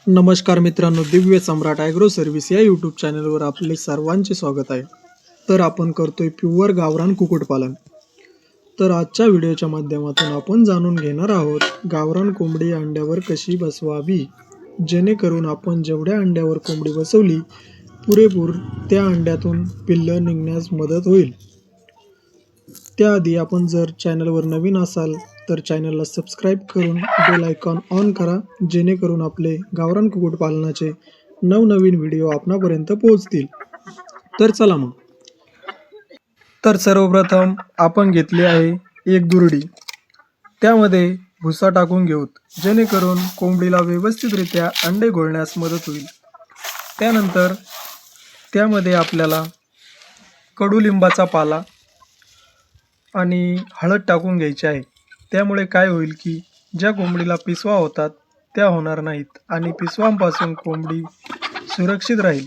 नमस्कार मित्रांनो, दिव्य सम्राट agro service या यूट्यूब चॅनलवर आपले सर्वांचे स्वागत आहे. तर आपण करतोय प्युअर गावरान कुक्कुटपालन. तर आजच्या व्हिडिओच्या माध्यमातून आपण जाणून घेणार आहोत गावरान कोंबडी अंड्यावर कशी बसवावी, जेणेकरून आपण जेवढ्या अंड्यावर कोंबडी बसवली पुरेपूर त्या अंड्यातून पिल्लं निघण्यास मदत होईल. त्याआधी आपण जर चॅनलवर नवीन असाल तर चॅनलला सबस्क्राईब करून बेल आयकॉन ऑन करा, जेणेकरून आपले गावरान कुक्कुटपालनाचे नवनवीन व्हिडिओ आपणापर्यंत पोहोचतील. तर चला मग. तर सर्वप्रथम आपण घेतली आहे एक दुरडी, त्यामध्ये भुसा टाकून घेऊत, जेणेकरून कोंबडीला व्यवस्थितरित्या अंडे घोळण्यास मदत होईल. त्यानंतर त्यामध्ये आपल्याला कडुलिंबाचा पाला आणि हळद टाकून घ्यायची आहे. त्यामुळे काय होईल की ज्या कोंबडीला पिसवा होतात त्या होणार नाहीत आणि पिसवांपासून कोंबडी सुरक्षित राहील.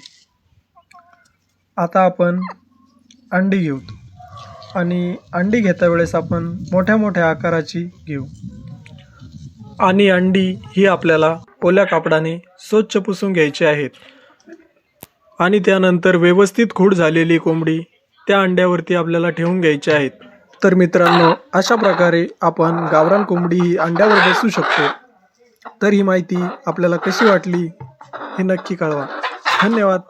आता आपण अंडी घेऊ आणि अंडी घेता वेळेस आपण मोठ्या मोठ्या आकाराची घेऊ आणि अंडी ही आपल्याला ओल्या कापडाने स्वच्छ पुसून घ्यायची आहेत आणि त्यानंतर व्यवस्थित खूड झालेली कोंबडी त्या अंड्यावरती आपल्याला ठेवून घ्यायची आहेत. तर मित्रांनो, अशा प्रकारे आपण गावरान कोंबडी ही अंड्यावर बसवू शकतो. तर ही माहिती आपल्याला कशी वाटली हे नक्की कळवा. धन्यवाद.